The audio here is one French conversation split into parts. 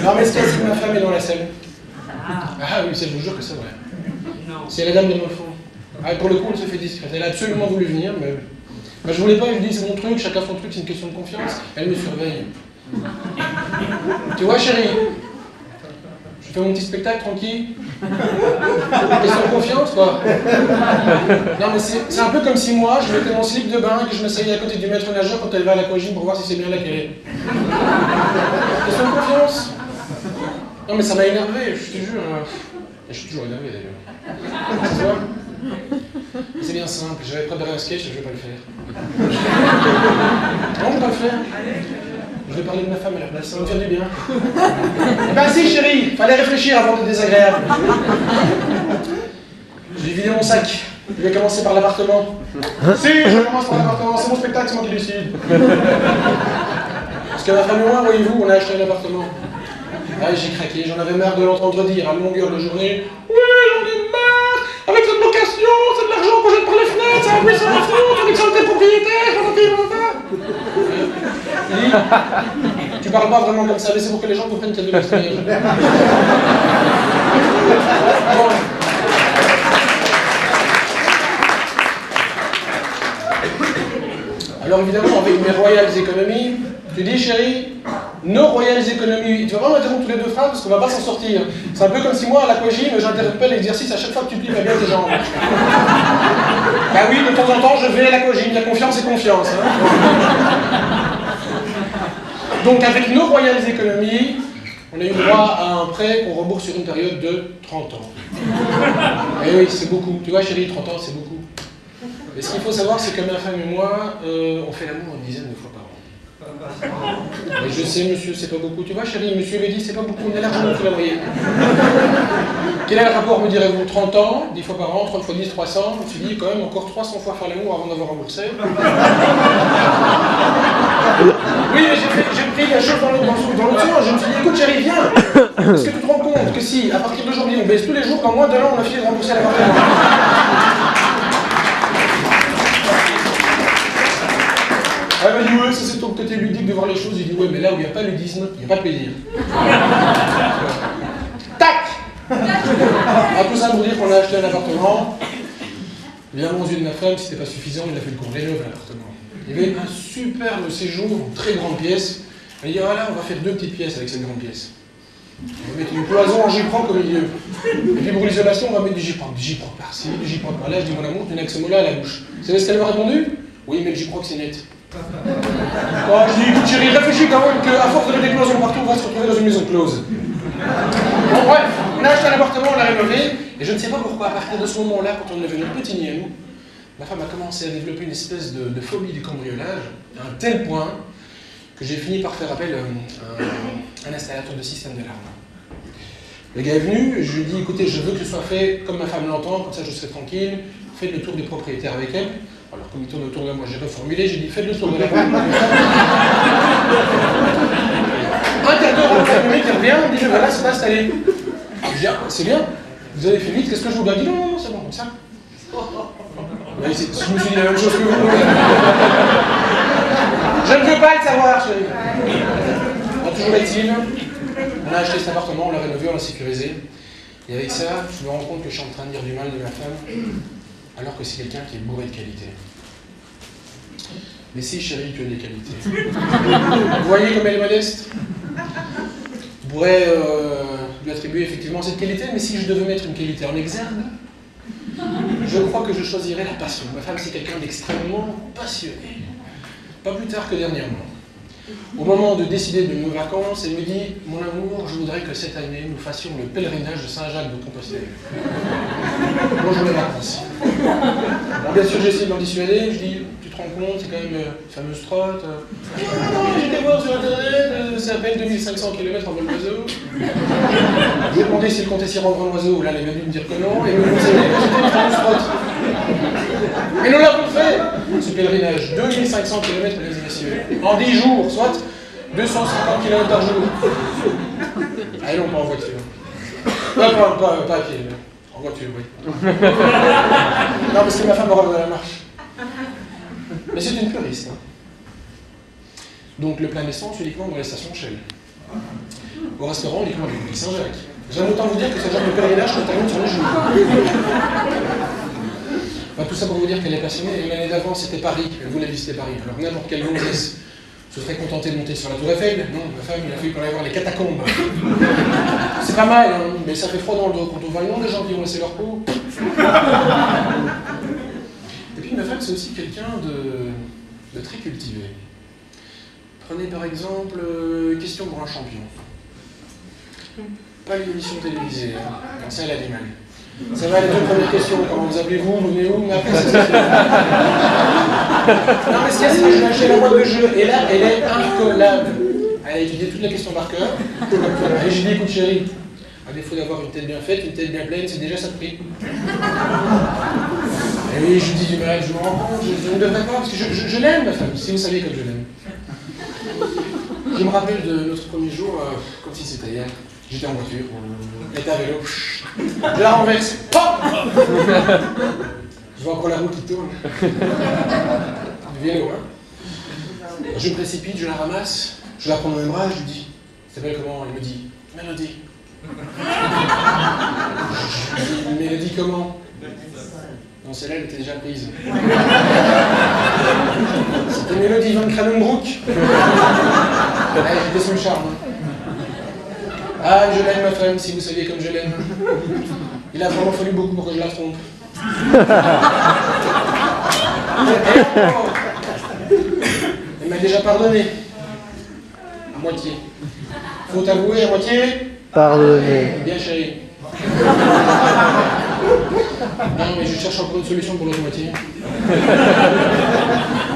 Non, mais ce qu'il y a, c'est que ma femme est dans la salle. Ah oui, je vous jure que c'est vrai. C'est la dame de mon fond. Ah, pour le coup, elle se fait discrète. Elle a absolument voulu venir, mais... Bah, je voulais pas, je lui dis, c'est mon truc, chacun son truc, c'est une question de confiance. Elle me surveille. Tu vois, chérie, je fais mon petit spectacle tranquille. Question de confiance, quoi. Non, mais c'est un peu comme si moi, je mettais mon slip de bain et que je m'asseyais à côté du maître nageur quand elle va à l'aquagym pour voir si c'est bien là qu'elle est. Question de confiance. Non, mais ça m'a énervé, je te jure. Je suis toujours énervé, d'ailleurs. Tu vois? C'est bien simple, j'avais préparé un sketch, je vais pas le faire. Non, je vais pas le faire. Je vais parler de ma femme à la place, ça va me faire du bien. Ben si, chérie, fallait réfléchir avant d'être désagréable. J'ai vidé mon sac. Je vais commencer par l'appartement. Si, je commence par l'appartement, c'est mon spectacle, c'est moi qui décide. Parce que ma femme et moi, voyez-vous, on a acheté un appartement. Ah, j'ai craqué, j'en avais marre de l'entendre dire à longueur de journée. Oui, j'en ai marre. Avec cette location, c'est de l'argent qu'on jette par les fenêtres, ça appuie sur la fenêtre, avec son propriétaire, j'en ai pas. Tu parles pas vraiment comme ça, mais c'est pour que les gens comprennent qu'il y a de l'extérieur. Bon. Alors évidemment, avec mes royales économies, tu dis chérie, nos royales économies, tu vas vraiment interrompre tous les deux phrases parce qu'on va pas s'en sortir. C'est un peu comme si moi, à l'aquagym, j'interrompais l'exercice à chaque fois que tu plies bien tes jambes. Bah oui, de temps en temps, je vais à l'aquagym, la confiance est confiance. Hein. Donc avec nos royales économies, on a eu droit à un prêt qu'on rembourse sur une période de 30 ans. Et oui, c'est beaucoup. Tu vois chérie, 30 ans, c'est beaucoup. Mais ce qu'il faut savoir, c'est que ma femme et moi, on fait l'amour une dizaine de fois par an. Mais je sais, monsieur, c'est pas beaucoup. Tu vois, chérie, monsieur le dit, c'est pas beaucoup, on a largement fait la moyenne. Quel est le rapport, me direz-vous? 30 ans, 10 fois par an, 30 fois 10, 300. Je me suis dit, quand même, encore 300 fois faire l'amour avant d'avoir remboursé. Oui, mais j'ai pris la chose dans l'autre sens. Je me suis dit, écoute, chérie, viens. Est-ce que tu te rends compte que si, à partir d'aujourd'hui, on baisse tous les jours, dans moins d'un an, on a fini de rembourser l'appartement? Ah ben dit ouais, ça c'est ton côté ludique de voir les choses. Il dit ouais, mais là où il n'y a pas le 19, il n'y a pas de plaisir. Tac. Tout ça pour dire qu'on a acheté un appartement. Évidemment, aux yeux de ma femme, si c'était pas suffisant, il a fait le cours rénové l'appartement. Il y avait un superbe séjour, une très grande pièce. Elle dit voilà, on va faire 2 petites pièces avec cette grande pièce. On va mettre une cloison en gyproc au milieu. Et puis pour l'isolation, on va mettre du gyproc par-ci, du gyproc par-là. Je dis mon amour, tu n'as que ce mot-là à la bouche. Vous savez ce qu'elle m'a répondu? Oui, mais le gyproc c'est net. Oh, je dis, écoute chérie, réfléchis quand même qu'à force de mettre des cloisons partout, on va se retrouver dans une maison close. Bon bref, on a acheté un appartement, on l'a rénové, et je ne sais pas pourquoi, à partir de ce moment-là, quand on est devenu petit à nous, ma femme a commencé à développer une espèce de phobie du cambriolage, à un tel point que j'ai fini par faire appel à un installateur de système d'alarme. Le gars est venu, je lui ai dit, écoutez, je veux que ce soit fait comme ma femme l'entend, comme ça je serai tranquille, faites le tour des propriétaires avec elle. Alors, comme il tourne autour de moi, j'ai reformulé, j'ai dit faites le tour de la femme. Un quart d'heure après, le mec il revient, il dit voilà, c'est pas installé. Je dis ah, c'est bien, vous avez fait vite, qu'est-ce que je vous dois? Il dit non, non, c'est bon, comme ça. Je me suis dit la même chose que vous. Je ne veux pas le savoir, chérie. Toujours est-il, on a acheté cet appartement, on l'a rénové, on l'a sécurisé. Et avec ça, je me rends compte que je suis en train de dire du mal de ma femme. Alors que c'est quelqu'un qui est bourré de qualité. Mais si, chérie, tu as des qualités. Vous voyez comme elle est modeste? Je pourrais lui attribuer effectivement cette qualité, mais si je devais mettre une qualité en exergue, je crois que je choisirais la passion. Ma femme, c'est quelqu'un d'extrêmement passionné. Pas plus tard que dernièrement. Au moment de décider de nos vacances, elle me dit « Mon amour, je voudrais que cette année, nous fassions le pèlerinage de Saint-Jacques de Compostelle. » Moi, je me vacances. Alors, bien sûr, j'essaie de l'en dissuader. Je dis « Tu te rends compte, c'est quand même une fameuse trotte. J'ai été voir sur Internet, c'est à peine 2500 km en vol d'oiseau. » Je lui ai demandé s'il comptait s'y rendre en oiseau. Là, elle m'a dû me dire que non, et me conseillait que c'était une fameuse trotte. Et nous l'avons fait, ce pèlerinage, 2500 km, mesdames et messieurs, en 10 jours, soit 250 km par jour. Ah non, pas en voiture. Pas à pied, mais en voiture, oui. Non, parce que ma femme aura la marche. Mais c'est une puriste. Hein. Donc le plein essence uniquement dans les stations Shell. au restaurant, on y commande des cookies Saint-Jacques. J'aime autant vous dire que c'est le genre de pèlerinage qu'on termine sur le genou. Enfin, tout ça pour vous dire qu'elle est passionnée. Et l'année d'avant, c'était Paris. Elle voulait visiter Paris. Alors n'importe quelle gonzesse se serait contentée de monter sur la Tour Eiffel. Non, ma femme, il a fallu qu'on aille voir les catacombes. C'est pas mal, hein, mais ça fait froid dans le dos. Quand on voit le nombre de gens qui vont laisser leur peau. Et puis ma femme, c'est aussi quelqu'un de très cultivé. Prenez par exemple Question pour un champion. Pas une émission télévisée, hein. Ça elle a du mal. Ça va, les deux premières questions, comment vous appelez-vous, vous venez où, mais après ça se fait. Non mais ce qu'il y a, c'est que je l'ai acheté la boîte de jeu, et là, elle est incollable. Elle a étudié toutes les questions par cœur, et j'ai dit, écoute chérie, à défaut d'avoir une tête bien faite, une tête bien pleine, c'est déjà ça de prix. Et oui, je lui dis du mal, je me rends compte, je ne devrais pas, parce que je l'aime ma femme, si vous saviez comme je l'aime. Je me rappelle de notre premier jour, comme si c'était hier. J'étais en voiture, elle était à vélo, je la renverse, hop. Je vois encore la roue qui tourne. Du vélo, hein. Je me précipite, je la ramasse, je la prends dans mes bras, je lui dis, ça s'appelle comment? Elle me dit, Mélodie. Je lui dis, Mélodie comment? Non, celle-là, elle était déjà prise. C'était Mélodie Van Kranenbroek. J'étais sous le charme. Ah, je l'aime ma femme, si vous saviez comme je l'aime. Il a vraiment fallu beaucoup pour que je la trompe. Elle m'a déjà pardonné. À moitié. Faut avouer, à moitié. Pardonné. Bien chérie. Non, mais je cherche encore une solution pour l'autre moitié.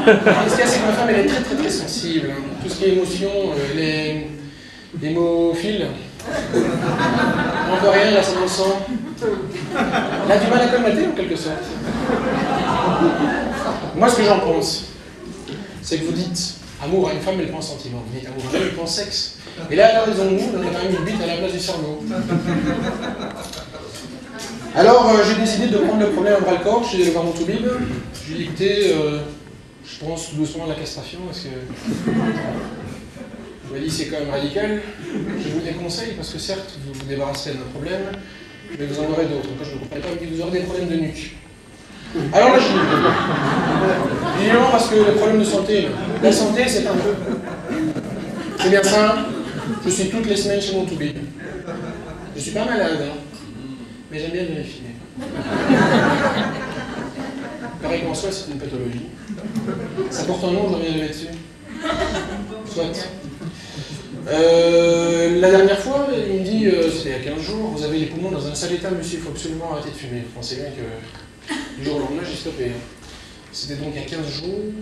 Ce qu'il y a, c'est que ma femme, elle est très très très sensible. Tout ce qui est émotion, elle est hémophile. On peut rien, là, c'est dans le sang. Elle a du mal à colmater, en quelque sorte. Moi, ce que j'en pense, c'est que vous dites amour à une femme, elle pense sentiment. Vous dites amour à une femme, elle pense sexe. Et là, elle a raison de nous, on a quand même une bite à la place du cerveau. Alors, j'ai décidé de prendre le problème à bras-le-corps. Je suis allé voir mon toubib. Je lui ai dit, écoutez, je pense doucement à la castration, parce que... Je me dis, c'est quand même radical. Je vous déconseille, parce que certes, vous vous débarrasserez d'un problème, mais vous en aurez d'autres. Quand je ne comprenais pas, il me dit, vous aurez des problèmes de nuque. Alors là, je dis, évidemment, parce que le problème de santé, la santé, c'est un peu... C'est bien simple. Je suis toutes les semaines chez mon toubib. Je suis pas malade, hein, mais j'aime bien vérifier. Pareil qu'en soi, c'est une pathologie. Ça porte un nom, je reviendrai dessus. Soit. La dernière fois, il me dit, c'était il y a 15 jours, vous avez les poumons dans un sale état, monsieur, il faut absolument arrêter de fumer. Vous pensez bien que du jour au lendemain, j'ai stoppé. C'était donc il y a 15 jours,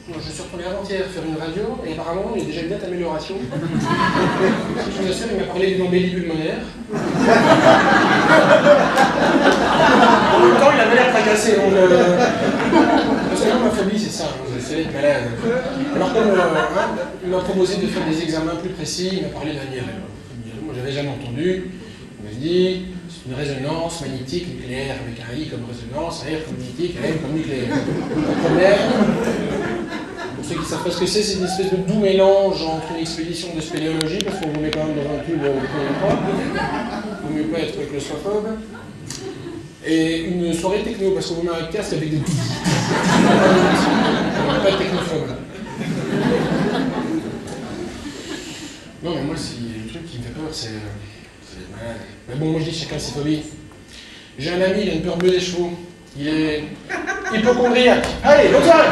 je suis retourné avant-hier faire une radio, et apparemment, il y a déjà une nette amélioration. Je vous assure, il m'a parlé d'une embellie pulmonaire. En même temps, il avait l'air tracassé, donc... Parce que moi, ma phobie, c'est ça, c'est être malade. Alors comme il m'a proposé de faire des examens plus précis, il m'a parlé d'un IRM. Moi, j'avais jamais entendu. Il m'a dit, c'est une résonance magnétique nucléaire, avec un I comme résonance, un R comme magnétique, un M comme nucléaire. Le problème, pour ceux qui ne savent pas ce que c'est une espèce de doux mélange entre une expédition de spéléologie, parce qu'on vous met quand même dans un tube de première fois. Il vaut mieux pas être claustrophobe. Et une soirée techno, parce qu'on vous met un casque avec des... On n'est pas technophobe. Non, mais moi, le truc qui me fait peur, c'est malade. Mais bon, moi je dis chacun ses phobies. J'ai un ami, il a une peur bleue des chevaux. Il est hypochondriaque. Allez, bonne soirée.